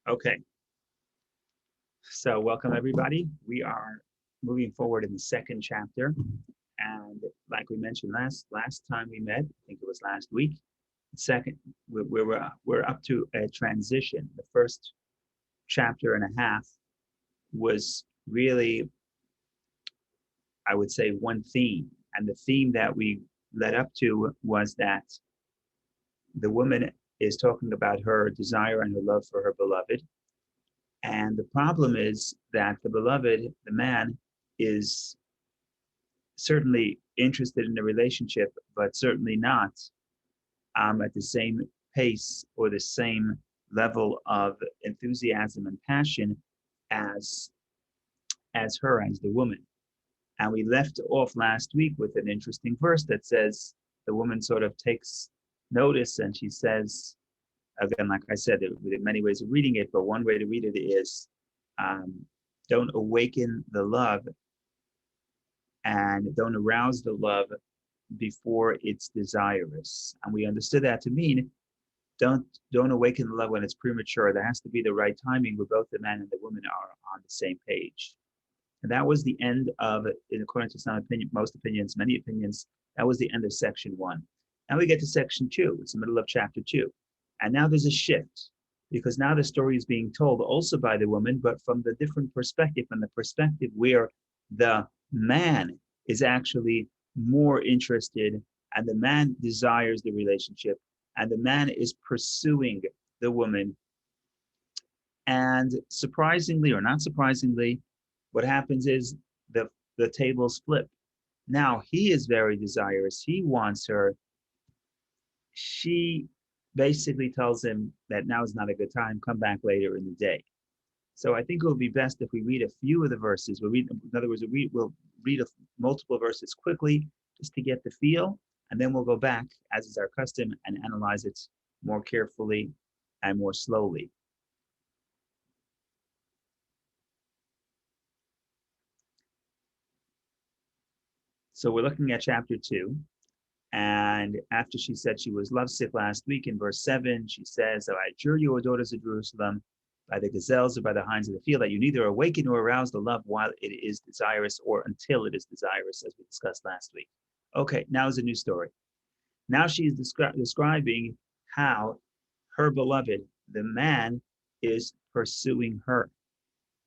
Okay, so welcome everybody. We are moving forward in the second chapter, and like we mentioned last time we met, I think it was last week. Second, we're up to a transition. The first chapter and a half was really, I would say, one theme, and the theme that we led up to was that the woman is talking about her desire and her love for her beloved. And the problem is that the beloved, the man, is certainly interested in the relationship, but certainly not at the same pace or the same level of enthusiasm and passion as as the woman. And we left off last week with an interesting verse that says the woman sort of takes notice and she says, again, like I said, there are many ways of reading it, but one way to read it is don't awaken the love and don't arouse the love before it's desirous. And we understood that to mean don't awaken the love when it's premature. There has to be the right timing where both the man and the woman are on the same page. And that was the end of, according to some opinion, most opinions, many opinions, that was the end of section 1. Now we get to section 2. It's the middle of chapter 2. And now there's a shift because now the story is being told also by the woman, but from the different perspective, from the perspective where the man is actually more interested and the man desires the relationship and the man is pursuing the woman. And surprisingly or not surprisingly, what happens is the tables flip. Now he is very desirous. He wants her. She basically tells him that now is not a good time. Come back later in the day. So I think it would be best if we read a few of the verses. In other words, we'll read multiple verses quickly just to get the feel, and then we'll go back, as is our custom, and analyze it more carefully and more slowly. So we're looking at chapter 2. And after she said she was lovesick last week, in verse 7, she says, I adjure you, O daughters of Jerusalem, by the gazelles or by the hinds of the field, that you neither awaken nor arouse the love while it is desirous or until it is desirous, as we discussed last week. Okay, now is a new story. Now she is describing how her beloved, the man, is pursuing her.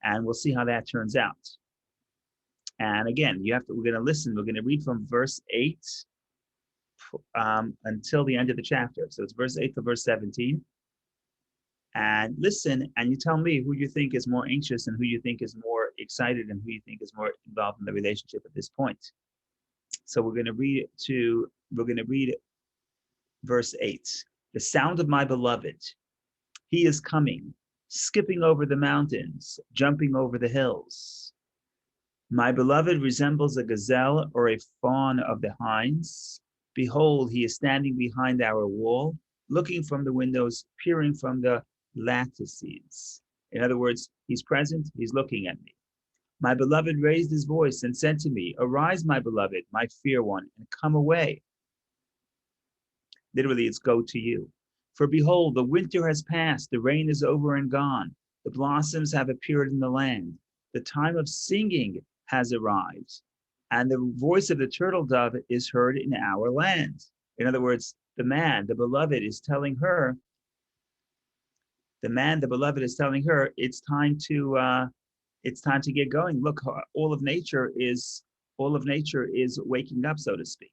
And we'll see how that turns out. And again, we're going to listen. We're going to read from verse 8 until the end of the chapter. So it's verse 8 to verse 17. And listen, and you tell me who you think is more anxious and who you think is more excited and who you think is more involved in the relationship at this point. So we're going to read verse 8. The sound of my beloved. He is coming, skipping over the mountains, jumping over the hills. My beloved resembles a gazelle or a fawn of the hinds. Behold, he is standing behind our wall, looking from the windows, peering from the lattices. In other words, he's present, he's looking at me. My beloved raised his voice and said to me, Arise, my beloved, my fair one, and come away. Literally, it's go to you. For behold, the winter has passed, the rain is over and gone, the blossoms have appeared in the land, the time of singing has arrived, and the voice of the turtle dove is heard in our land. In other words, the man, the beloved, is telling her, it's time to get going. Look, all of nature is waking up, so to speak.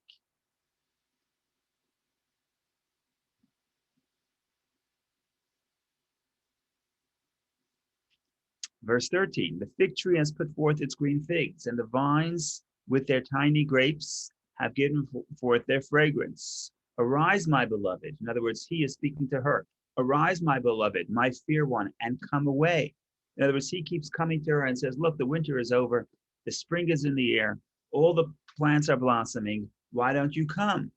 Verse 13, the fig tree has put forth its green figs, and the vines with their tiny grapes have given forth their fragrance. Arise, my beloved. In other words, he is speaking to her. Arise, my beloved, my fair one, and come away. In other words, he keeps coming to her and says, look, the winter is over. The spring is in the air. All the plants are blossoming. Why don't you come?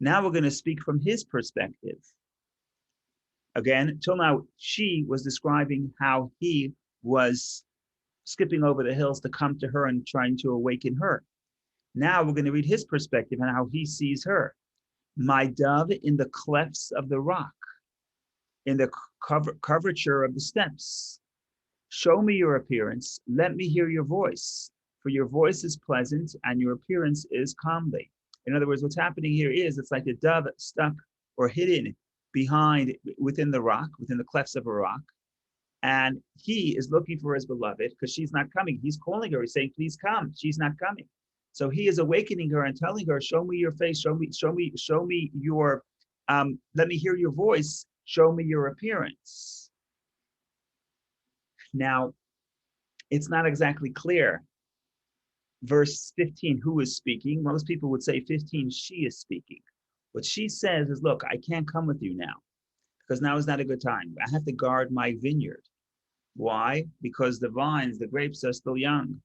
Now we're going to speak from his perspective. Again, till now, she was describing how he was skipping over the hills to come to her and trying to awaken her. Now we're going to read his perspective and how he sees her. My dove in the clefts of the rock. in the curvature of the steps. Show me your appearance. Let me hear your voice. For your voice is pleasant and your appearance is comely. In other words, what's happening here is it's like a dove stuck or hidden within the rock, within the clefts of a rock. And he is looking for his beloved because she's not coming. He's calling her. He's saying, please come. She's not coming. So he is awakening her and telling her, show me your face. Show me your, let me hear your voice. Show me your appearance. Now, it's not exactly clear. Verse 15, who is speaking? Most people would say 15, she is speaking. What she says is, look, I can't come with you now because now is not a good time. I have to guard my vineyard. Why? Because the vines, the grapes are still young.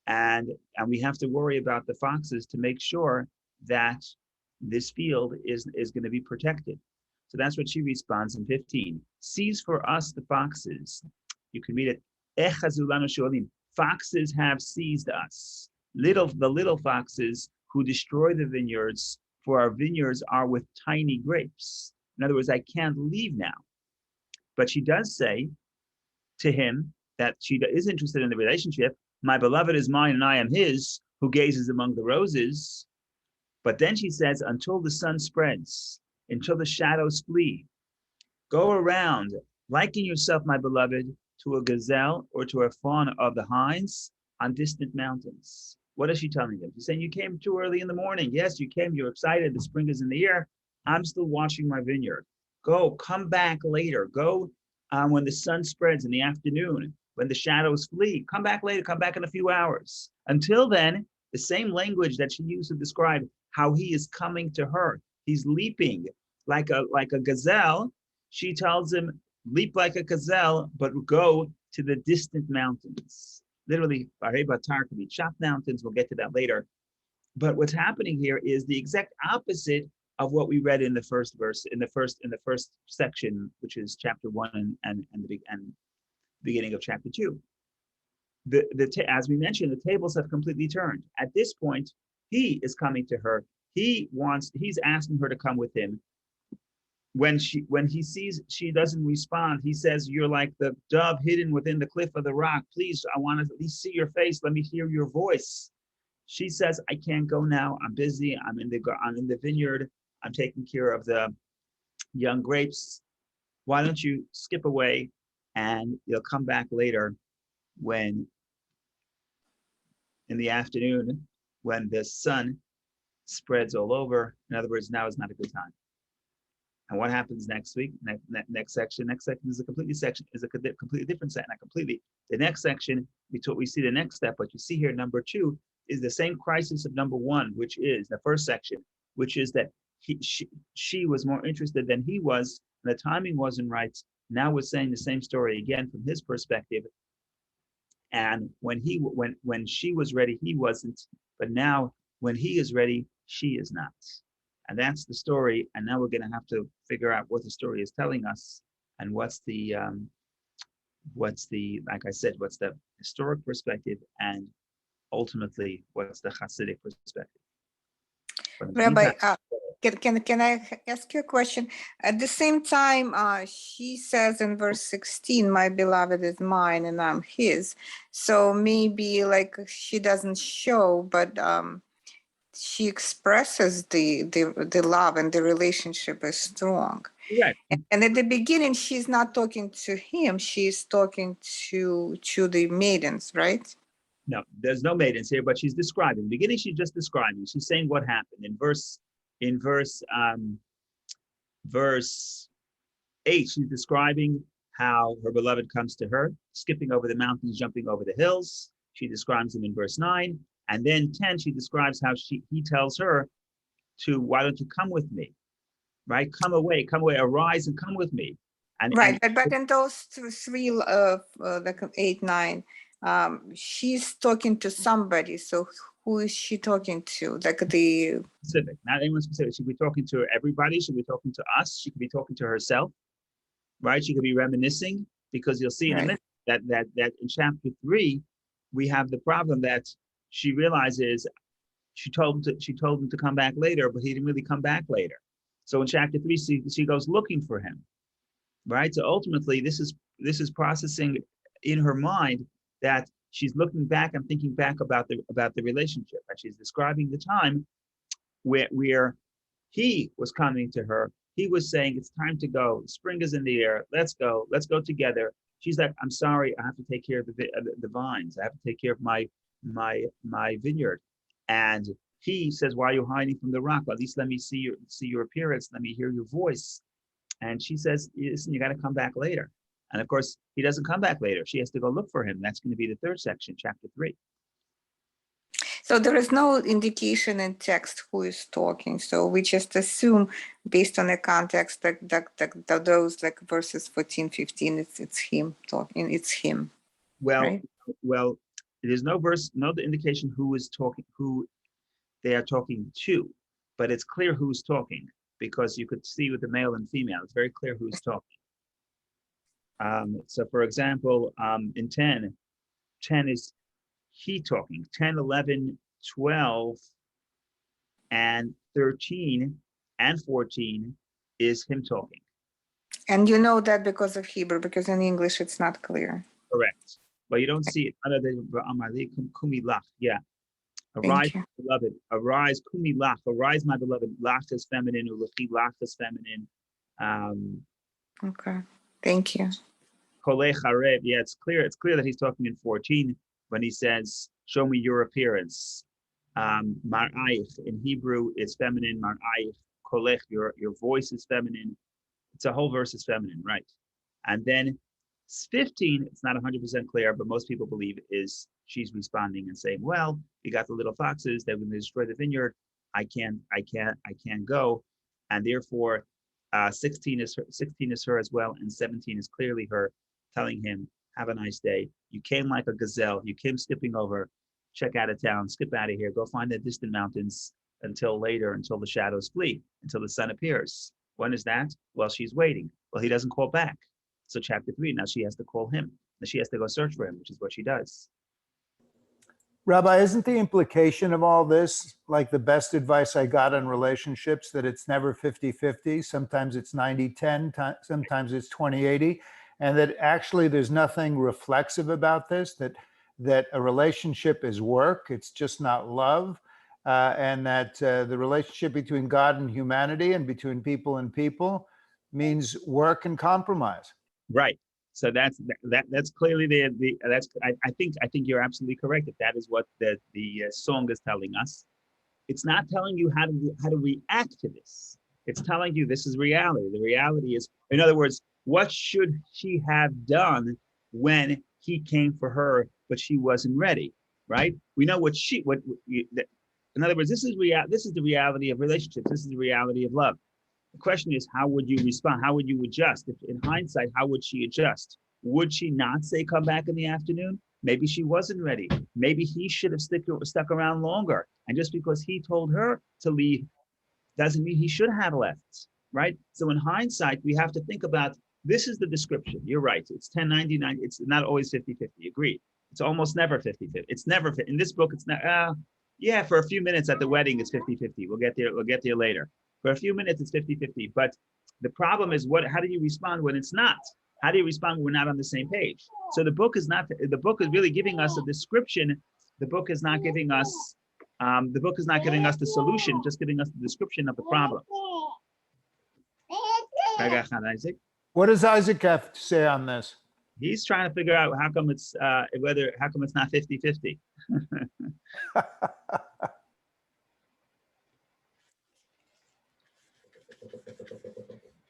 And we have to worry about the foxes to make sure that this field is going to be protected. So that's what she responds in 15. Seize for us the foxes. You can read it. Foxes have seized us. The little foxes who destroy the vineyards, for our vineyards are with tiny grapes. In other words, I can't leave now. But she does say to him that she is interested in the relationship. My beloved is mine and I am his, who gazes among the roses. But then she says, until the sun spreads, until the shadows flee, go around, liken yourself, my beloved, to a gazelle or to a fawn of the hinds on distant mountains. What is she telling them? She's saying, you came too early in the morning. Yes, you came, you're excited, the spring is in the air. I'm still watching my vineyard. Go, come back later. Go when the sun spreads in the afternoon, when the shadows flee. Come back later, come back in a few hours. Until then, the same language that she used to describe how he is coming to her. He's leaping like a gazelle. She tells him, leap like a gazelle, but go to the distant mountains. Literally, Batar could be chopped mountains. We'll get to that later. But what's happening here is the exact opposite of what we read in the first verse, in the first section, which is chapter 1 and the beginning of chapter 2. As we mentioned, the tables have completely turned. At this point, he is coming to her. He's asking her to come with him. When he sees she doesn't respond, he says, you're like the dove hidden within the cliff of the rock. Please, I want to at least see your face. Let me hear your voice. She says, I can't go now. I'm busy. I'm in the vineyard. I'm taking care of the young grapes. Why don't you skip away and you'll come back later when in the afternoon when the sun spreads all over. In other words, now is not a good time. And what happens next week? Next section is a completely different set. Not completely. The next section, we see the next step. What you see here, number 2, is the same crisis of number 1, which is the first section, which is that she was more interested than he was. And the timing wasn't right. Now we're saying the same story again from his perspective. And when she was ready, he wasn't. But now when he is ready, she is not. And that's the story. And now we're going to have to figure out what the story is telling us and what's the like I said, what's the historic perspective and ultimately what's the Hasidic perspective. Rabbi, can I ask you a question? At the same time, she says in verse 16, my beloved is mine and I'm his. So maybe like she doesn't show, but she expresses the love and the relationship is strong. Right. And at the beginning, she's not talking to him. She's talking to the maidens, right? No, there's no maidens here, but she's describing. In the beginning, she's just describing. She's saying what happened. In verse 8, she's describing how her beloved comes to her, skipping over the mountains, jumping over the hills. She describes him in verse 9. And then 10, she describes how he tells her to, why don't you come with me? Right? Come away, arise and come with me. But in those 3, like 8, 9, she's talking to somebody. So who is she talking to? Like the specific, not anyone specific. She could be talking to everybody. She could be talking to us. She could be talking to herself. Right? She could be reminiscing, because you'll see in a minute that in chapter 3 we have the problem that she realizes she told him to come back later, but he didn't really come back later. So in chapter 3, she goes looking for him. right? So ultimately, this is processing in her mind that she's looking back and thinking back about the relationship, and she's describing the time where he was coming to her. He was saying, "It's time to go. Spring is in the air. Let's go. Let's go together." She's like, "I'm sorry. I have to take care of the vines. I have to take care of my vineyard." And he says, "Why are you hiding from the rock? At least let me see your appearance. Let me hear your voice." And she says, "Listen, you got to come back later." And of course, he doesn't come back later. She has to go look for him. That's going to be the third section, chapter 3. So there is no indication in text who is talking. So we just assume, based on the context, that those like verses 14, 15, it's him talking. It's him. Well, right? well, there's no indication who is talking, who they are talking to, but it's clear who's talking because you could see with the male and female. It's very clear who's talking. So, for example, in 10 is he talking. 10, 11, 12, and 13 and 14 is him talking. And you know that because of Hebrew, because in English it's not clear. Correct. But you don't see it other than kumi lach. Yeah. Arise, my beloved. Arise, kumi lach. Arise, my beloved. Lach is feminine. Ulechi lach is feminine. Okay. Thank you. Kolei charev. Yeah, it's clear. It's clear that he's talking in 14 when he says, "Show me your appearance." Mar'ayich in Hebrew is feminine. Mar'ayich kolech. Your voice is feminine. It's a whole verse is feminine, right? And then 15, it's not 100% clear, but most people believe is she's responding and saying, "Well, you got the little foxes, they're going to destroy the vineyard. I can't go." And therefore, 16 is her as well, and 17 is clearly her telling him, "Have a nice day. You came like a gazelle. You came skipping over. Check out of town. Skip out of here. Go find the distant mountains until later, until the shadows flee, until the sun appears." When is that? Well, she's waiting. Well, he doesn't call back. So chapter 3, now she has to call him. Now she has to go search for him, which is what she does. Rabbi, isn't the implication of all this, like the best advice I got on relationships, that it's never 50-50, sometimes it's 90-10, sometimes it's 20-80, and that actually there's nothing reflexive about this, that a relationship is work, it's just not love, and that the relationship between God and humanity and between people and people means work and compromise. Right. So that's clearly I think you're absolutely correct that is what the song is telling us. It's not telling you how to react to this. It's telling you this is reality. The reality is, in other words, what should she have done when he came for her, but she wasn't ready, right? We know in other words, this is the reality of relationships. This is the reality of love. The question is, how would you respond? How would you adjust? If, in hindsight, how would she adjust? Would she not say, "Come back in the afternoon"? Maybe she wasn't ready. Maybe he should have stuck around longer. And just because he told her to leave doesn't mean he should have left, right? So in hindsight, we have to think about, this is the description. You're right. It's 1099. It's not always 50-50. Agreed. It's almost never 50-50. It's never, in this book, it's not, yeah, for a few minutes at the wedding, it's 50-50. We'll get there later. For a few minutes, it's 50-50. But the problem is, how do you respond when it's not? How do you respond when we're not on the same page? So the book is really giving us a description. The book is not giving us the solution, just giving us the description of the problem. What does Isaac have to say on this? He's trying to figure out how come it's not 50-50.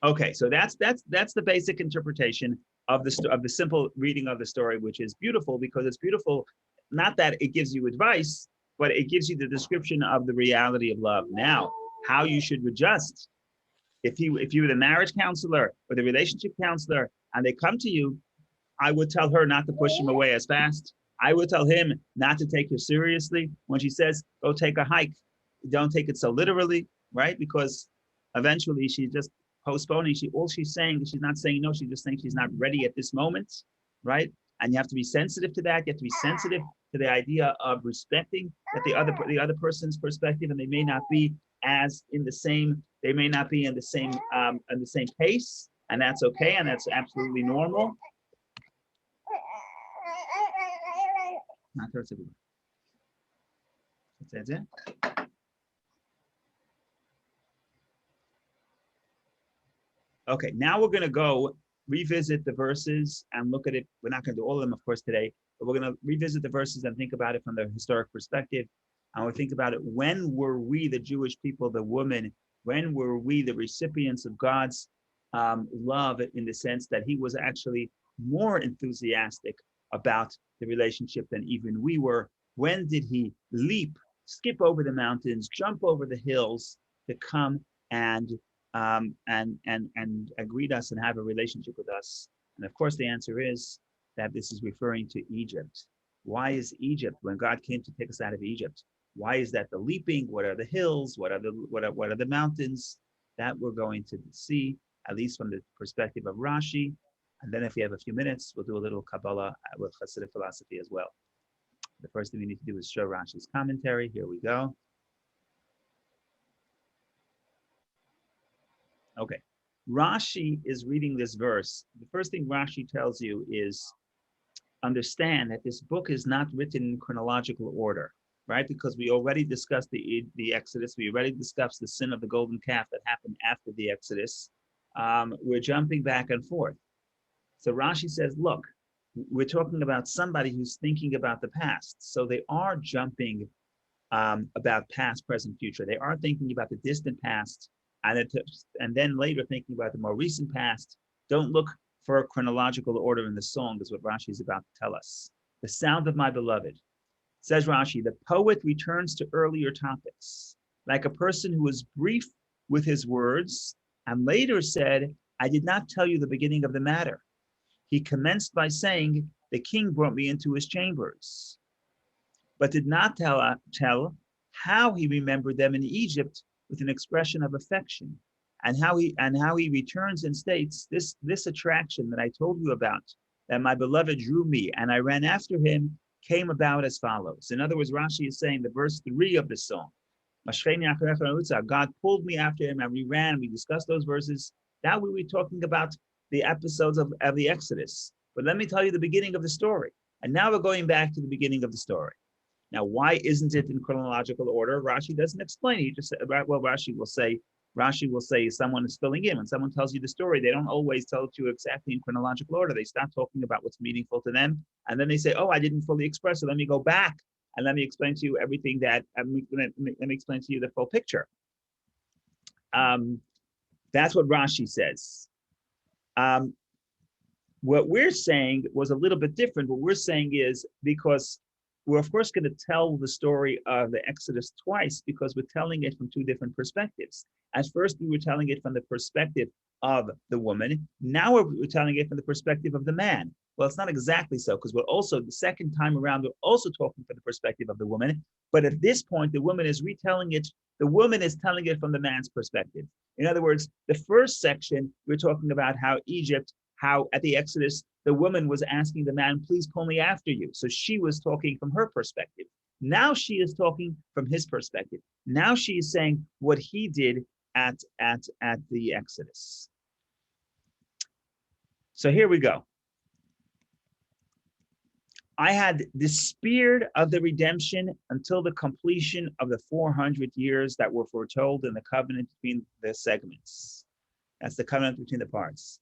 Okay, so that's the basic interpretation of the simple reading of the story, which is beautiful because it's beautiful, not that it gives you advice, but it gives you the description of the reality of love. Now, how you should adjust. If you were the marriage counselor or the relationship counselor and they come to you, I would tell her not to push him away as fast. I would tell him not to take her seriously. When she says, "Go take a hike," don't take it so literally, right? Because eventually she's just postponing. All she's saying, she's not saying no, she's just saying she's not ready at this moment, right? And you have to be sensitive to that. You have to be sensitive to the idea of respecting that the other person's perspective, and they may not be in the same pace, and that's okay, and that's absolutely normal. Okay, now we're going to go revisit the verses and look at it. We're not going to do all of them, of course, today, but we're going to revisit the verses and think about it from the historic perspective. And we'll think about it. When were we, the Jewish people, the woman, when were we the recipients of God's love, in the sense that he was actually more enthusiastic about the relationship than even we were? When did he leap, skip over the mountains, jump over the hills to come and greet us and have a relationship with us? And of course, the answer is that this is referring to Egypt. Why is Egypt, when God came to take us out of Egypt, why is that the leaping? What are the hills? What are the mountains? That we're going to see, at least from the perspective of Rashi. And then if we have a few minutes, we'll do a little Kabbalah with Hasidic philosophy as well. The first thing we need to do is show Rashi's commentary. Here we go. Okay, Rashi is reading this verse. The first thing Rashi tells you is understand that this book is not written in chronological order, right? Because we already discussed the Exodus. We already discussed the sin of the golden calf that happened after the Exodus. We're jumping back and forth. So Rashi says, look, we're talking about somebody who's thinking about the past. So they are jumping about past, present, future. They are thinking about the distant past, and then later thinking about the more recent past. Don't look for a chronological order in the song, is what Rashi is about to tell us. The sound of my beloved. Says Rashi, the poet returns to earlier topics, like a person who was brief with his words and later said, I did not tell you the beginning of the matter. He commenced by saying, the king brought me into his chambers, but did not tell how he remembered them in Egypt with an expression of affection, and how he returns and states, this attraction that I told you about, that my beloved drew me and I ran after him, came about as follows. In other words, Rashi is saying the verse 3 of the song, God pulled me after him and we ran. We discussed those verses. That we were talking about the episodes of the Exodus. But let me tell you the beginning of the story. And now we're going back to the beginning of the story. Now, why isn't it in chronological order? Rashi doesn't explain it. He just said, well, Rashi will say someone is filling in. When someone tells you the story, they don't always tell it to you exactly in chronological order. They start talking about what's meaningful to them. And then they say, oh, I didn't fully express it. Let me go back and let me explain to you everything that, let me explain to you the full picture. That's what Rashi says. What we're saying was a little bit different. What we're saying is, because we're of course going to tell the story of the Exodus twice, because we're telling it from two different perspectives. At first, we were telling it from the perspective of the woman. Now we're telling it from the perspective of the man. Well, it's not exactly so, because we're also, the second time around, we're also talking from the perspective of the woman. But at this point, the woman is retelling it. The woman is telling it from the man's perspective. In other words, the first section, we're talking about how Egypt, how at the Exodus, the woman was asking the man, please pull me after you. So she was talking from her perspective. Now she is talking from his perspective. Now she is saying what he did at the Exodus. So here we go. I had despaired of the redemption until the completion of the 400 years that were foretold in the covenant between the segments. That's the covenant between the parts.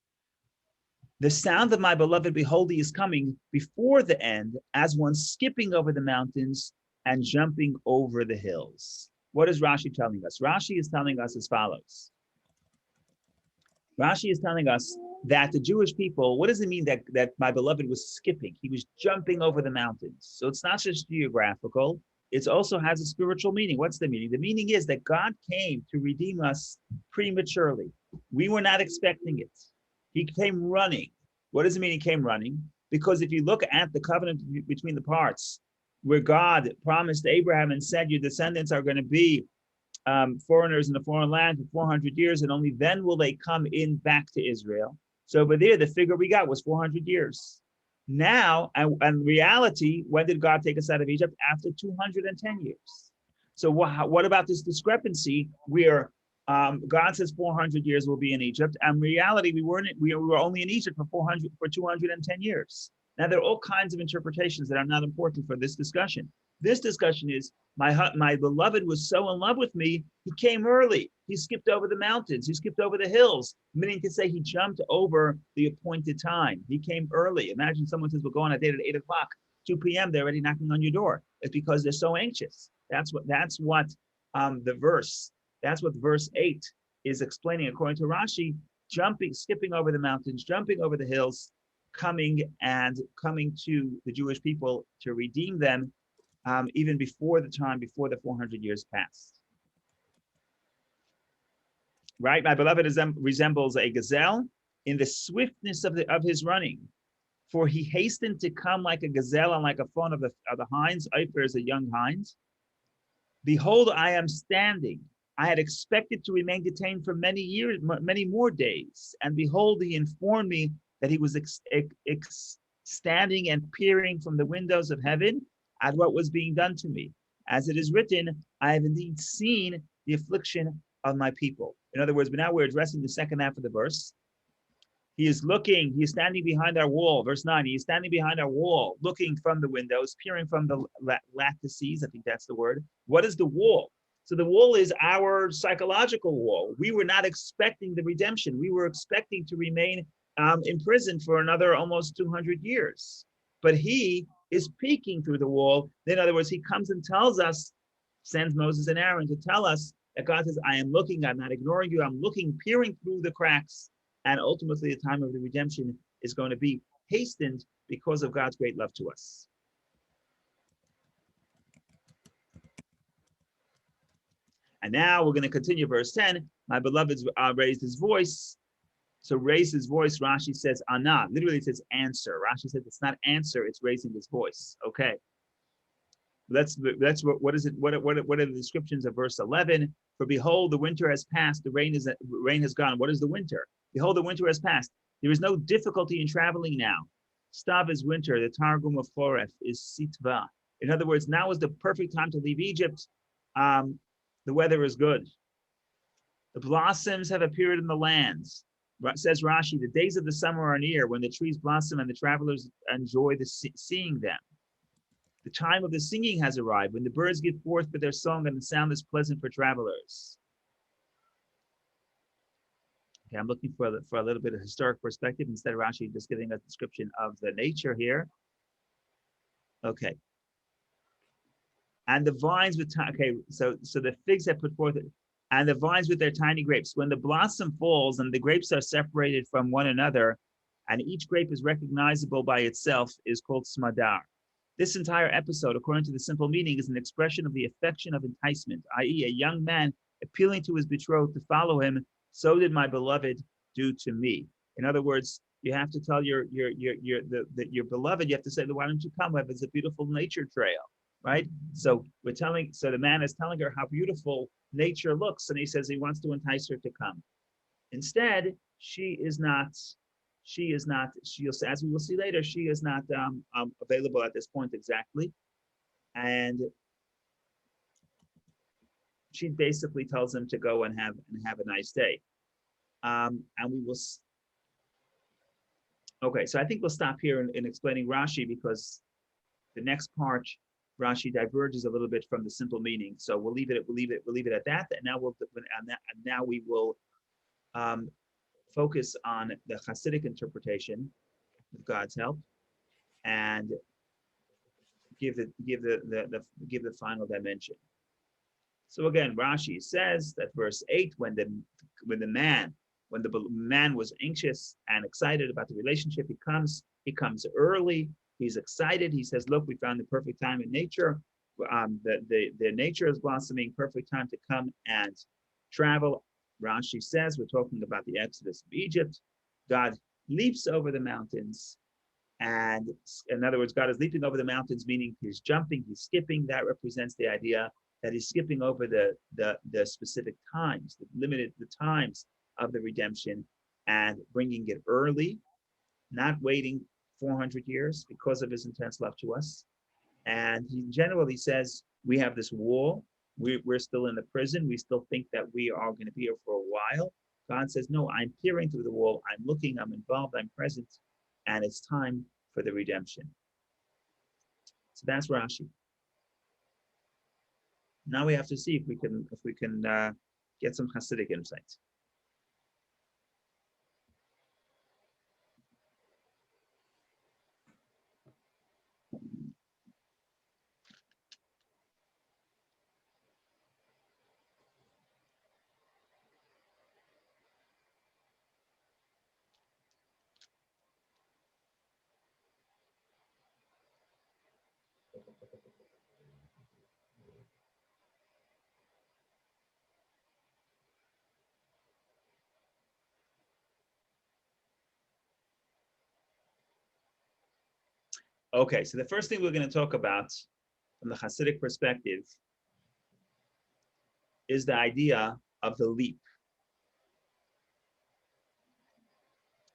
The sound of my beloved, behold, he is coming before the end, as one skipping over the mountains and jumping over the hills. What is Rashi telling us? Rashi is telling us as follows. Rashi is telling us that the Jewish people, what does it mean that my beloved was skipping? He was jumping over the mountains. So it's not just geographical, it also has a spiritual meaning. What's the meaning? The meaning is that God came to redeem us prematurely. We were not expecting it. He came running. What does it mean he came running? Because if you look at the covenant between the parts, where God promised Abraham and said, your descendants are going to be foreigners in a foreign land for 400 years, and only then will they come in back to Israel. So over there, the figure we got was 400 years. Now, and reality, when did God take us out of Egypt? After 210 years. So what about this discrepancy where God says 400 years will be in Egypt. And in reality, we were only in Egypt for 210 years. Now, there are all kinds of interpretations that are not important for this discussion. This discussion is my beloved was so in love with me, he came early. He skipped over the mountains. He skipped over the hills, meaning to say he jumped over the appointed time. He came early. Imagine someone says, we'll go on a date at 8 o'clock, 2 p.m. They're already knocking on your door. It's because they're so anxious. That's what verse 8 is explaining, according to Rashi, skipping over the mountains, jumping over the hills, coming to the Jewish people to redeem them, even before the 400 years passed. Right? My beloved resembles a gazelle in the swiftness of his running. For he hastened to come like a gazelle and like a fawn of the hinds. Ofer is a young hind. Behold, I am standing. I had expected to remain detained for many years, many more days. And behold, he informed me that he was standing and peering from the windows of heaven at what was being done to me. As it is written, I have indeed seen the affliction of my people. In other words, but now we're addressing the second half of the verse. He is standing behind our wall. Verse 9, he is standing behind our wall, looking from the windows, peering from the lattices. I think that's the word. What is the wall? So the wall is our psychological wall. We were not expecting the redemption. We were expecting to remain in prison for another almost 200 years. But he is peeking through the wall. In other words, he comes and tells us, sends Moses and Aaron to tell us that God says, I am looking, I'm not ignoring you, I'm looking, peering through the cracks. And ultimately, the time of the redemption is going to be hastened because of God's great love to us. And now we're going to continue verse 10. My beloved raised his voice. So raise his voice, Rashi says, Anah. Literally it says answer. Rashi says it's not answer, it's raising his voice. Okay. What is it? What are the descriptions of verse 11? For behold, the winter has passed, the rain has gone. What is the winter? Behold, the winter has passed. There is no difficulty in traveling now. Stav is winter. The Targum of Choref is Sitva. In other words, now is the perfect time to leave Egypt. The weather is good. The blossoms have appeared in the lands. Says Rashi, the days of the summer are near when the trees blossom and the travelers enjoy seeing them. The time of the singing has arrived when the birds give forth with their song and the sound is pleasant for travelers. Okay, I'm looking for a little bit of historic perspective instead of Rashi just giving a description of the nature here. Okay. And the vines so the figs have put forth, and the vines with their tiny grapes. When the blossom falls and the grapes are separated from one another, and each grape is recognizable by itself, is called smadar. This entire episode, according to the simple meaning, is an expression of the affection of enticement, i.e., a young man appealing to his betrothed to follow him. So did my beloved do to me. In other words, you have to tell your beloved. You have to say, "Why don't you come? It's a beautiful nature trail." Right? So the man is telling her how beautiful nature looks, and he says he wants to entice her to come. Instead, as we will see later, she is not available at this point exactly. And she basically tells him to go and have a nice day. And we will. Okay, so I think we'll stop here in explaining Rashi, because the next part, Rashi diverges a little bit from the simple meaning. So we'll leave it at that. And now we will focus on the Hasidic interpretation with God's help, and give the final dimension. So again, Rashi says that verse 8, when the man was anxious and excited about the relationship, he comes early. He's excited. He says, "Look, we found the perfect time in nature. The nature is blossoming. Perfect time to come and travel." Rashi says we're talking about the Exodus of Egypt. God leaps over the mountains, and in other words, God is leaping over the mountains, meaning he's jumping, he's skipping. That represents the idea that he's skipping over the specific times, the times of the redemption, and bringing it early, not waiting 400 years because of his intense love to us. And he generally says we have this wall, we're still in the prison. We still think that we are going to be here for a while. God says, no, I'm peering through the wall. I'm looking, I'm involved, I'm present, and it's time for the redemption. So that's Rashi. Now we have to see if we can get some Hasidic insights. Okay, so the first thing we're going to talk about from the Hasidic perspective is the idea of the leap.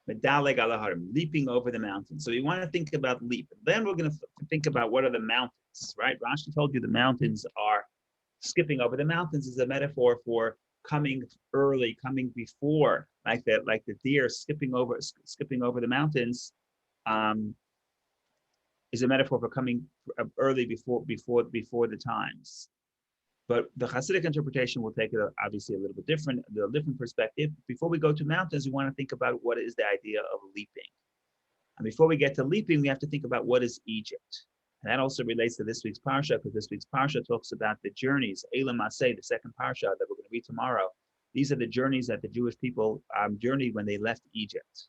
Medaleg al harim, leaping over the mountain. So we want to think about leap. Then we're going to think about what are the mountains, right? Rashi told you the mountains are skipping over. The mountains is a metaphor for coming early, coming before, like the deer skipping over the mountains. Is a metaphor for coming early before the times. But the Hasidic interpretation will take it obviously a little different perspective. Before we go to mountains, we want to think about what is the idea of leaping. And before we get to leaping, we have to think about what is Egypt. And that also relates to this week's parsha, because this week's parsha talks about the journeys. Elam Maseh, the second parsha that we're going to read tomorrow. These are the journeys that the Jewish people journeyed when they left Egypt.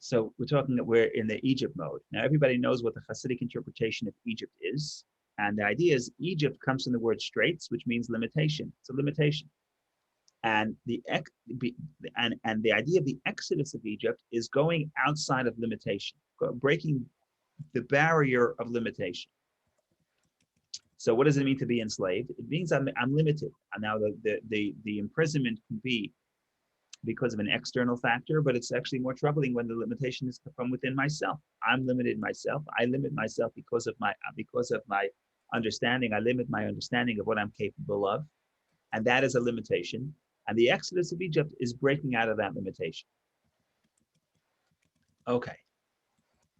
So we're in the Egypt mode. Now everybody knows what the Hasidic interpretation of Egypt is. And the idea is Egypt comes from the word straits, which means limitation. It's a limitation. And the idea of the exodus of Egypt is going outside of limitation, breaking the barrier of limitation. So what does it mean to be enslaved? It means I'm limited. And now the imprisonment can be because of an external factor, but it's actually more troubling when the limitation is from within myself. I'm limited myself. I limit myself because of my understanding. I limit my understanding of what I'm capable of, and that is a limitation. And the exodus of Egypt is breaking out of that limitation. Okay,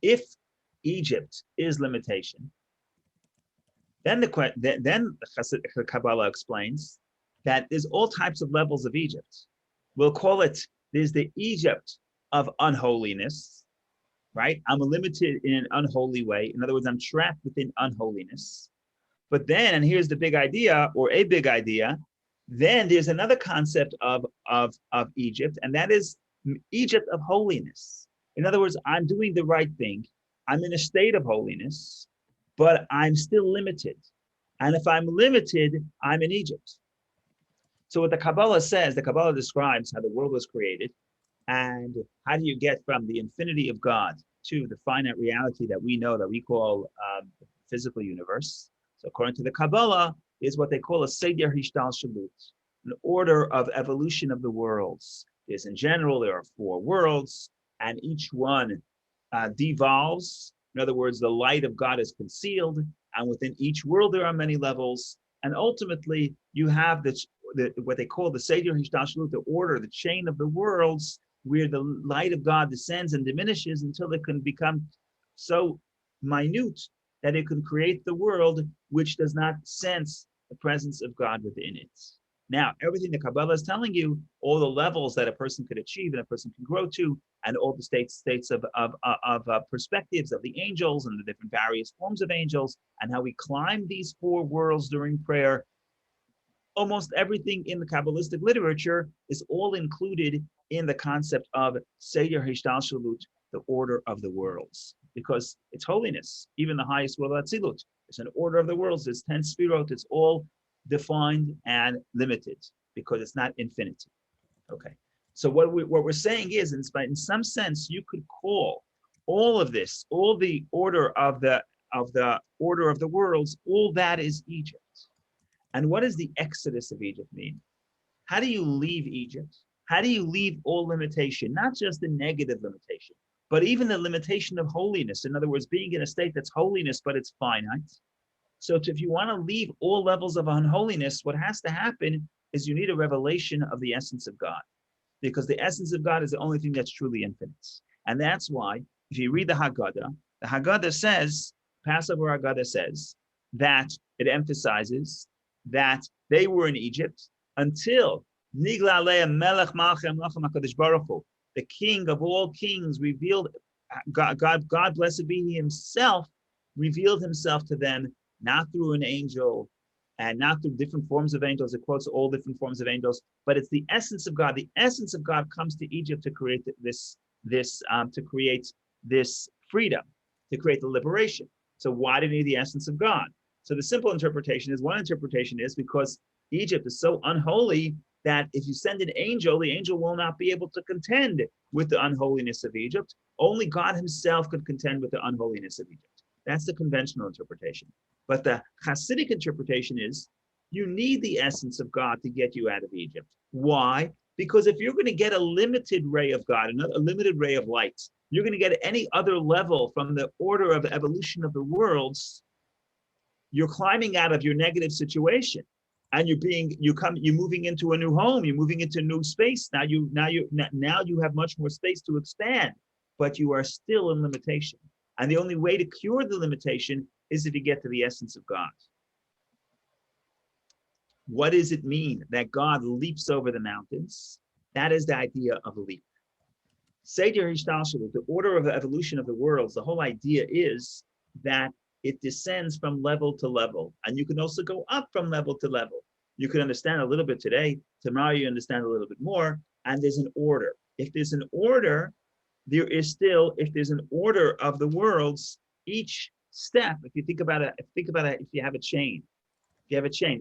if Egypt is limitation, then the Kabbalah explains that there's all types of levels of Egypt. We'll call it, there's the Egypt of unholiness, right? I'm limited in an unholy way. In other words, I'm trapped within unholiness. But then, and here's the big idea, or a big idea, then there's another concept of Egypt, and that is Egypt of holiness. In other words, I'm doing the right thing. I'm in a state of holiness, but I'm still limited. And if I'm limited, I'm in Egypt. So what the Kabbalah says, the Kabbalah describes how the world was created and how do you get from the infinity of God to the finite reality that we know, that we call the physical universe. So according to the Kabbalah, is what they call a Seder Hishtalshalut, an order of evolution of the worlds. Is in general, there are 4 worlds, and each one devolves. In other words, the light of God is concealed, and within each world there are many levels. And ultimately, you have what they call the Seder Hishtalshalut, the order, the chain of the worlds, where the light of God descends and diminishes until it can become so minute that it can create the world which does not sense the presence of God within it. Now, everything the Kabbalah is telling you, all the levels that a person could achieve and a person can grow to, and all the states of perspectives of the angels and the different various forms of angels, and how we climb these 4 worlds during prayer. Almost everything in the Kabbalistic literature is all included in the concept of Seder Hishtalshalut, the order of the worlds, because it's holiness. Even the highest world, Atzilut, it's an order of the worlds. It's 10 Sfirot. It's all defined and limited because it's not infinity. Okay. So what we're saying is, in some sense, you could call all of this, all the order of the order of the worlds, all that is Egypt. And what does the exodus of Egypt mean? How do you leave Egypt? How do you leave all limitation, not just the negative limitation, but even the limitation of holiness? In other words, being in a state that's holiness, but it's finite. So if you want to leave all levels of unholiness, what has to happen is you need a revelation of the essence of God, because the essence of God is the only thing that's truly infinite. And that's why, if you read the Haggadah says, Passover Haggadah says, that it emphasizes that they were in Egypt until Nigla Aleim Melech Malchem Lachem HaKadosh Baruch Hu, the King of all kings, revealed, God, blessed be He Himself, revealed Himself to them, not through an angel and not through different forms of angels. It quotes all different forms of angels, but it's the essence of God. The essence of God comes to Egypt to create to create this freedom, to create the liberation. So why do you need the essence of God? So the simple interpretation is, one interpretation is because Egypt is so unholy that if you send an angel, the angel will not be able to contend with the unholiness of Egypt. Only God Himself could contend with the unholiness of Egypt. That's the conventional interpretation. But the Hasidic interpretation is, you need the essence of God to get you out of Egypt. Why? Because if you're going to get a limited ray of God, a limited ray of light, you're going to get any other level from the order of evolution of the worlds, you're climbing out of your negative situation, and you're moving into a new home, you're moving into new space. Now you have much more space to expand, but you are still in limitation. And the only way to cure the limitation is if you get to the essence of God. What does it mean that God leaps over the mountains? That is the idea of a leap. Seder Hishtalshelut, the order of the evolution of the worlds, the whole idea is that it descends from level to level. And you can also go up from level to level. You can understand a little bit today, tomorrow you understand a little bit more, and there's an order. If there's an order, if there's an order of the worlds, each step, if you think about it, if you have a chain,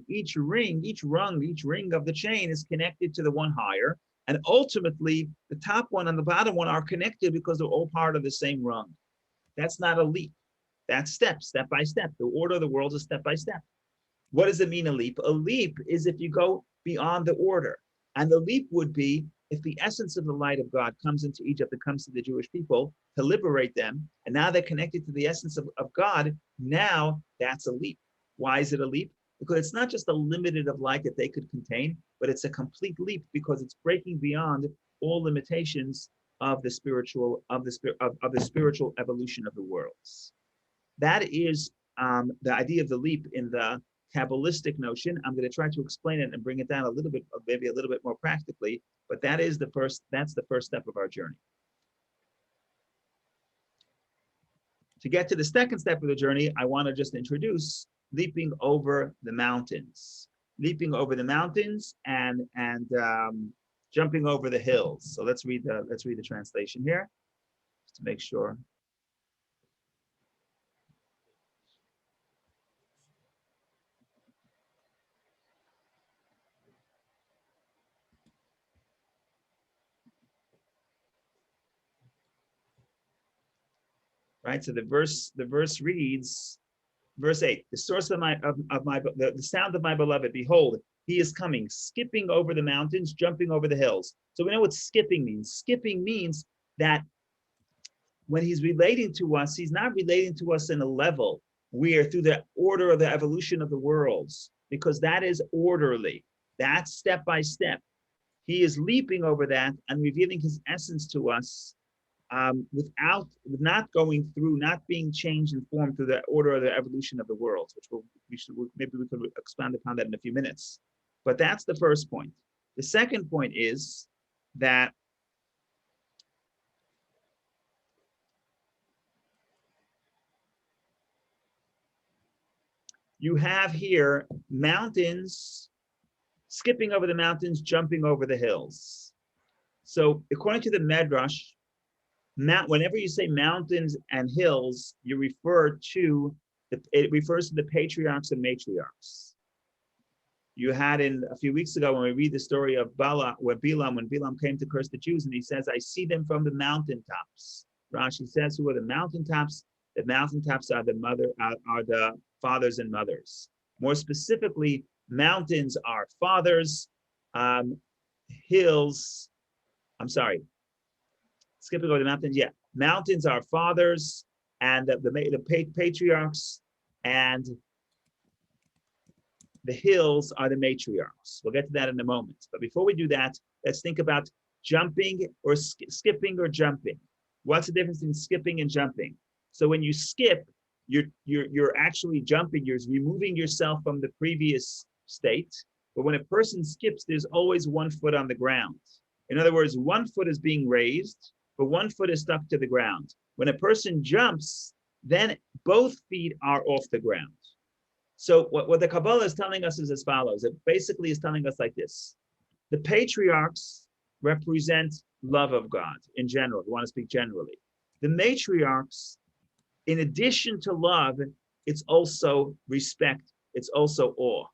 each ring of the chain is connected to the one higher, and ultimately the top one and the bottom one are connected because they're all part of the same rung. That's not a leap. That's step by step. The order of the world is step by step. What does it mean, a leap? A leap is if you go beyond the order. And the leap would be if the essence of the light of God comes into Egypt, it comes to the Jewish people to liberate them, and now they're connected to the essence of God, now that's a leap. Why is it a leap? Because it's not just a limited of light that they could contain, but it's a complete leap because it's breaking beyond all limitations of the spiritual evolution of the worlds. That is the idea of the leap in the Kabbalistic notion. I'm going to try to explain it and bring it down a little bit, maybe a little bit more practically, but that's the first step of our journey. To get to the second step of the journey, I want to just introduce leaping over the mountains. Leaping over the mountains and jumping over the hills. So let's read the translation here, just to make sure. Right, so the verse reads, verse 8: the source of the sound of my beloved, behold, He is coming, skipping over the mountains, jumping over the hills. So we know what skipping means. Skipping means that when He's relating to us, He's not relating to us in a level where through the order of the evolution of the worlds, because that is orderly. That's step by step. He is leaping over that and revealing His essence to us, not going through, not being changed and formed through the order of the evolution of the worlds, which maybe we could expand upon that in a few minutes. But that's the first point. The second point is that you have here mountains, skipping over the mountains, jumping over the hills. So according to the Medrash, whenever you say mountains and hills, it refers to the patriarchs and matriarchs. You had a few weeks ago when we read the story of Balaam, when Balaam came to curse the Jews, and he says, I see them from the mountaintops. Rashi says, who are the mountaintops? The mountaintops are the fathers and mothers. More specifically, mountains are fathers, hills, skipping over the mountains, yeah. Mountains are fathers and the patriarchs, and the hills are the matriarchs. We'll get to that in a moment. But before we do that, let's think about jumping or skipping or jumping. What's the difference in skipping and jumping? So when you skip, you're actually jumping. You're removing yourself from the previous state. But when a person skips, there's always one foot on the ground. In other words, one foot is being raised, but one foot is stuck to the ground. When a person jumps, then both feet are off the ground. So what the Kabbalah is telling us is as follows. It basically is telling us like this. The patriarchs represent love of God in general. We want to speak generally. The matriarchs, in addition to love, it's also respect. It's also awe.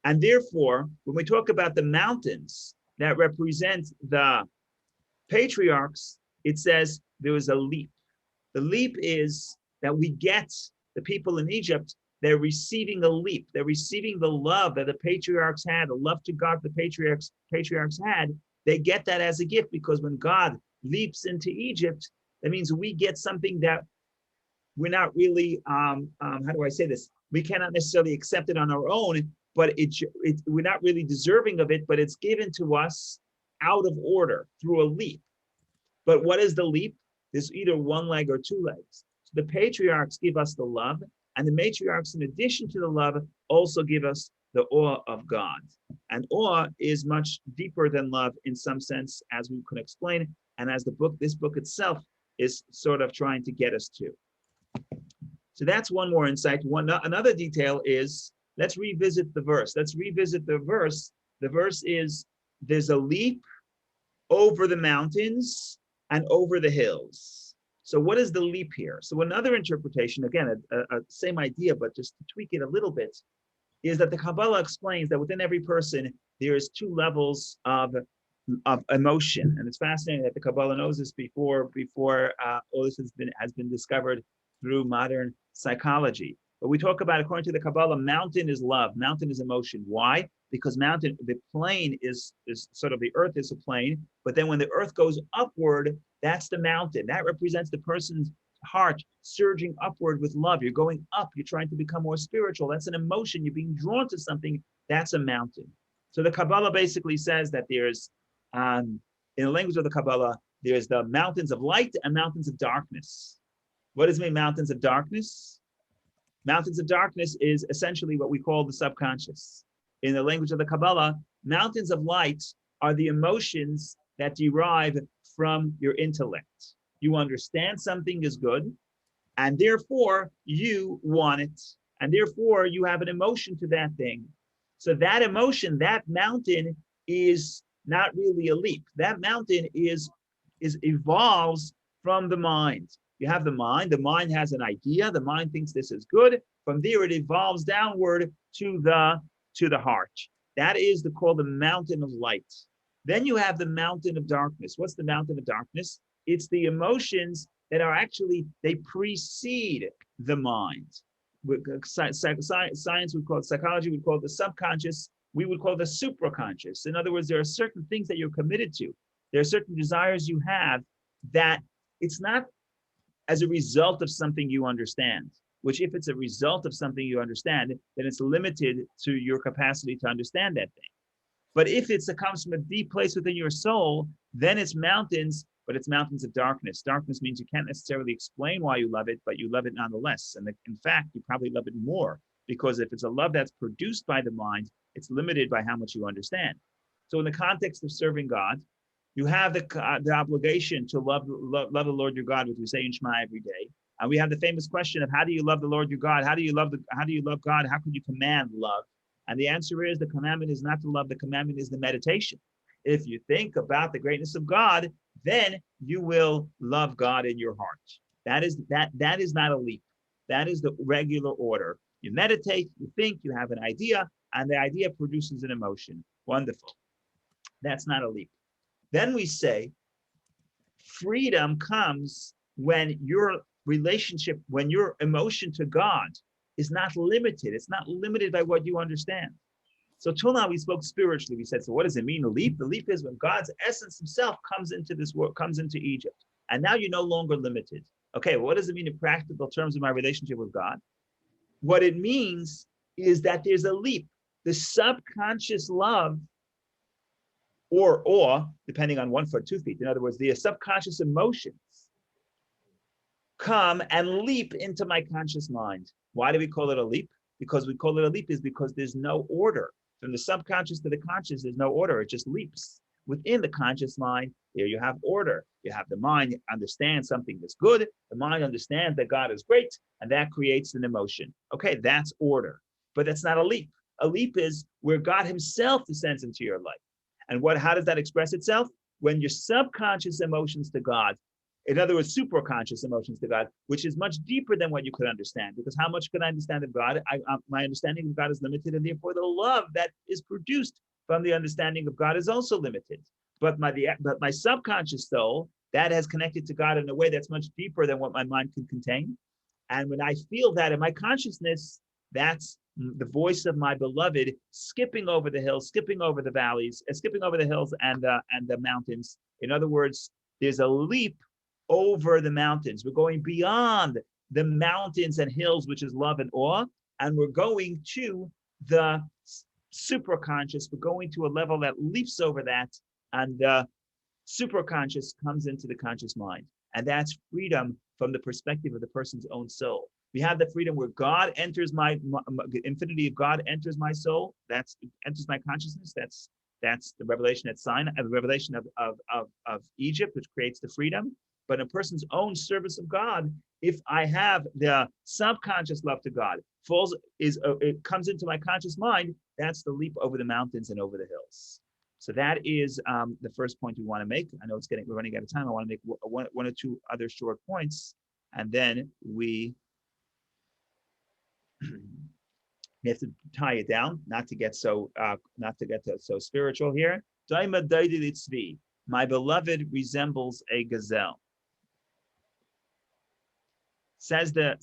And therefore, when we talk about the mountains that represent the patriarchs, it says there was a leap. The leap is that we get the people in Egypt, they're receiving a leap. They're receiving the love that the patriarchs had, the love to God the patriarchs had. They get that as a gift because when God leaps into Egypt, that means we get something that we're not really, how do I say this? We cannot necessarily accept it on our own, but we're not really deserving of it, but it's given to us out of order through a leap. But what is the leap? There's either one leg or two legs. So the patriarchs give us the love, and the matriarchs, in addition to the love, also give us the awe of God. And awe is much deeper than love in some sense, as we can explain, and as this book itself is sort of trying to get us to. So that's one more insight. Another detail is, let's revisit the verse. Let's revisit the verse. The verse is, there's a leap over the mountains and over the hills. So what is the leap here? So another interpretation, again, a same idea, but just to tweak it a little bit, is that the Kabbalah explains that within every person, there is two levels of emotion. And it's fascinating that the Kabbalah knows this before all this has been discovered through modern psychology. But we talk about, according to the Kabbalah, mountain is love, mountain is emotion. Why? Because mountain, the plane is sort of, the earth is a plane, but then when the earth goes upward, that's the mountain. That represents the person's heart surging upward with love. You're going up, you're trying to become more spiritual. That's an emotion, you're being drawn to something, that's a mountain. So the Kabbalah basically says that there's, in the language of the Kabbalah, there's the mountains of light and mountains of darkness. What does it mean, mountains of darkness? Mountains of darkness is essentially what we call the subconscious. In the language of the Kabbalah, mountains of light are the emotions that derive from your intellect. You understand something is good, and therefore you want it, and therefore you have an emotion to that thing. So that emotion, that mountain is not really a leap. That mountain evolves from the mind. You have the mind has an idea, the mind thinks this is good. From there, it evolves downward to the heart. That is called the mountain of light. Then you have the mountain of darkness. What's the mountain of darkness? It's the emotions that are actually, they precede the mind. Science would call it, psychology would call it the subconscious. We would call it the supraconscious. In other words, there are certain things that you're committed to. There are certain desires you have that it's not as a result of something you understand, which if it's a result of something you understand, then it's limited to your capacity to understand that thing. But if it comes from a deep place within your soul, then it's mountains, but it's mountains of darkness. Darkness means you can't necessarily explain why you love it, but you love it nonetheless. And in fact, you probably love it more, because if it's a love that's produced by the mind, it's limited by how much you understand. So in the context of serving God, you have the obligation to love the Lord your God, which we say in Shema every day. And we have the famous question of, how do you love the Lord your God? How do you love God? How can you command love? And the answer is, the commandment is not to love, the commandment is the meditation. If you think about the greatness of God, then you will love God in your heart. That is not a leap. That is the regular order. You meditate, you think, you have an idea, and the idea produces an emotion. Wonderful. That's not a leap. Then we say, freedom comes when your relationship, when your emotion to God is not limited. It's not limited by what you understand. So till now we spoke spiritually. We said, so what does it mean, a leap? The leap is when God's essence himself comes into this world, comes into Egypt. And now you're no longer limited. Okay, well, what does it mean in practical terms of my relationship with God? What it means is that there's a leap. The subconscious love, or depending on 1 foot, 2 feet. In other words, the subconscious emotions come and leap into my conscious mind. Why do we call it a leap? Because we call it a leap is because there's no order. From the subconscious to the conscious, there's no order. It just leaps. Within the conscious mind, there you have order. You have the mind understand something that's good. The mind understands that God is great, and that creates an emotion. Okay, that's order. But that's not a leap. A leap is where God himself descends into your life. And how does that express itself? When your subconscious emotions to God, in other words, superconscious emotions to God, which is much deeper than what you could understand. Because how much can I understand of God? My understanding of God is limited, and therefore the love that is produced from the understanding of God is also limited. But my subconscious soul, that has connected to God in a way that's much deeper than what my mind can contain. And when I feel that in my consciousness, that's the voice of my beloved skipping over the hills, skipping over the valleys, skipping over the hills and the mountains. In other words, there's a leap over the mountains. We're going beyond the mountains and hills, which is love and awe, and we're going to the superconscious. We're going to a level that leaps over that, and the superconscious comes into the conscious mind. And that's freedom from the perspective of the person's own soul. We have the freedom where God enters my infinity of God enters my soul. That's enters my consciousness. That's the revelation at Sinai, the revelation of Egypt, which creates the freedom. But a person's own service of God, if I have the subconscious love to God, it comes into my conscious mind. That's the leap over the mountains and over the hills. So that is the first point we want to make. I know we're running out of time. I want to make one or two other short points, and then we have to tie it down, not to get so spiritual here. My beloved resembles a gazelle. Say the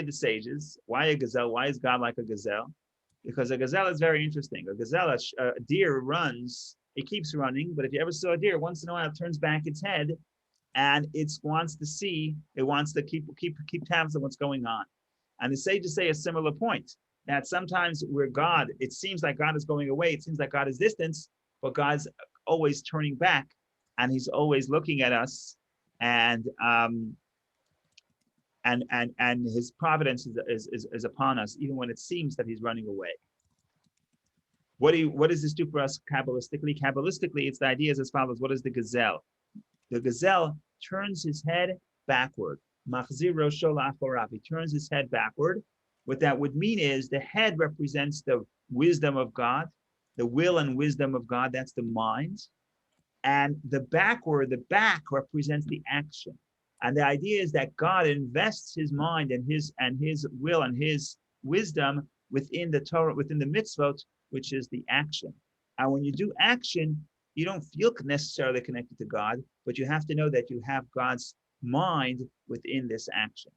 sages. Why a gazelle? Why is God like a gazelle? Because a gazelle is very interesting. A deer runs, it keeps running, but if you ever saw a deer, once in a while it turns back its head and it wants to keep tabs on what's going on. And the sages say a similar point, that sometimes it seems like God is going away, it seems like God is distant, but God's always turning back, and he's always looking at us, and his providence is upon us, even when it seems that he's running away. What does this do for us Kabbalistically? Kabbalistically, it's the idea is as follows. What is the gazelle? The gazelle turns his head backward. Machzir rosho la'achorav. He turns his head backward. What that would mean is the head represents the wisdom of God, the will and wisdom of God. That's the mind. And the back represents the action. And the idea is that God invests his mind and his will and his wisdom within the Torah, within the mitzvot, which is the action. And when you do action, you don't feel necessarily connected to God, but you have to know that you have God's mind within this action.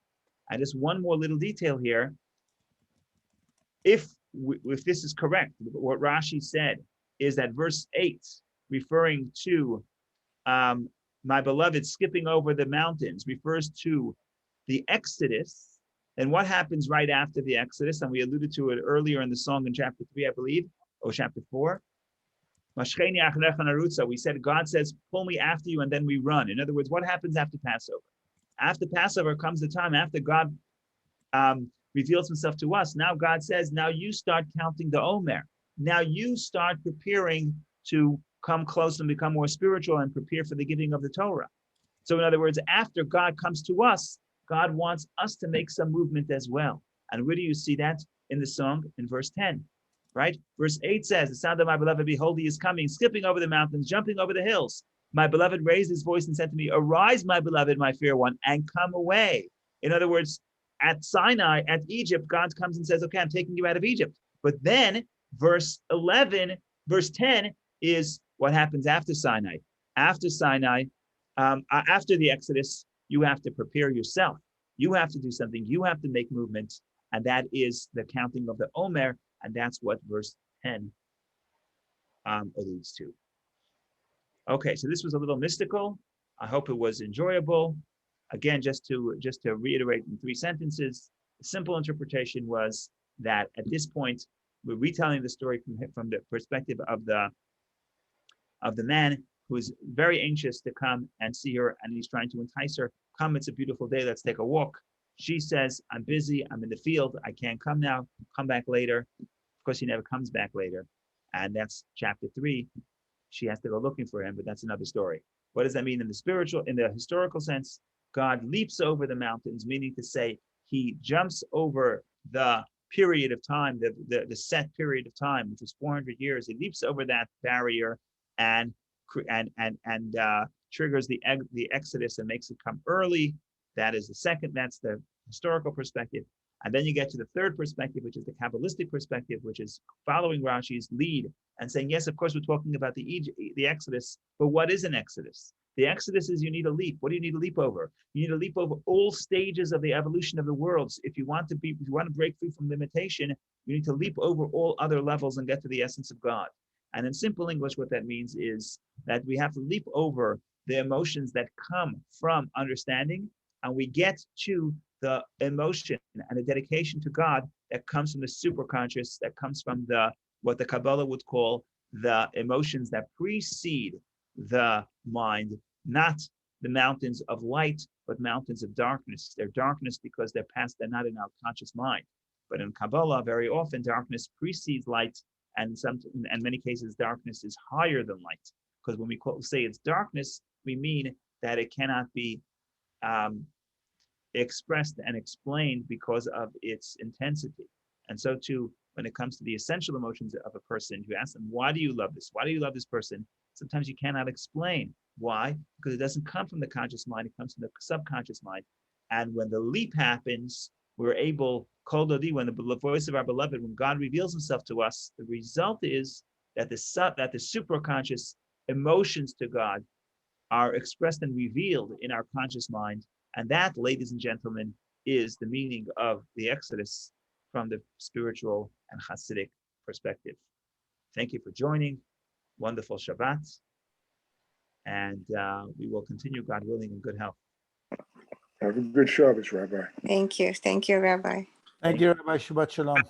And just one more little detail here. If this is correct, what Rashi said is that verse 8, referring to my beloved skipping over the mountains, refers to the Exodus. And what happens right after the Exodus? And we alluded to it earlier in the song in chapter 3, I believe, or chapter 4. We said, God says, pull me after you, and then we run. In other words, what happens after Passover? After Passover comes the time after God reveals himself to us. Now God says, now you start counting the Omer. Now you start preparing to come close and become more spiritual and prepare for the giving of the Torah. So in other words, after God comes to us, God wants us to make some movement as well. And where do you see that? In the song in verse 10, right? Verse 8 says, the sound of my beloved, behold, he is coming, skipping over the mountains, jumping over the hills. My beloved raised his voice and said to me, arise, my beloved, my fair one, and come away. In other words, at Sinai, at Egypt, God comes and says, okay, I'm taking you out of Egypt. But then verse 10 is what happens after Sinai. After Sinai, after the Exodus, you have to prepare yourself. You have to do something. You have to make movement. And that is the counting of the Omer. And that's what verse 10 alludes to. Okay, so this was a little mystical. I hope it was enjoyable. Again, just to reiterate in 3 sentences, the simple interpretation was that at this point, we're retelling the story from the perspective of the man who's very anxious to come and see her, and he's trying to entice her. Come, it's a beautiful day, let's take a walk. She says, I'm busy, I'm in the field, I can't come now, come back later. Of course, he never comes back later. And that's chapter 3. She has to go looking for him, but that's another story. What does that mean in the historical sense? God leaps over the mountains, meaning to say he jumps over the period of time, the set period of time, which was 400 years. He leaps over that barrier and triggers the exodus and makes it come early. That is that's the historical perspective. And then you get to the third perspective, which is the Kabbalistic perspective, which is following Rashi's lead and saying, yes, of course, we're talking about the Exodus, but what is an Exodus? The Exodus is you need a leap. What do you need to leap over? You need to leap over all stages of the evolution of the worlds. If you want to break free from limitation, you need to leap over all other levels and get to the essence of God. And in simple English, what that means is that we have to leap over the emotions that come from understanding, and we get to the emotion and the dedication to God that comes from the superconscious, that comes from what the Kabbalah would call the emotions that precede the mind, not the mountains of light, but mountains of darkness. They're darkness because they're not in our conscious mind. But in Kabbalah, very often darkness precedes light, and in many cases, darkness is higher than light. Because when we say it's darkness, we mean that it cannot be expressed and explained because of its intensity. And so too, when it comes to the essential emotions of a person, you ask them, why do you love this? Why do you love this person? Sometimes you cannot explain. Why? Because it doesn't come from the conscious mind, it comes from the subconscious mind. And when the leap happens, we're able, Kol Dodi, when the voice of our beloved, when God reveals himself to us, the result is that the superconscious emotions to God are expressed and revealed in our conscious mind. And that, ladies and gentlemen, is the meaning of the Exodus from the spiritual and Hasidic perspective. Thank you for joining. Wonderful Shabbat. And we will continue, God willing, in good health. Have a good Shabbos, Rabbi. Thank you. Thank you, Rabbi. Thank you, Rabbi. Shabbat Shalom.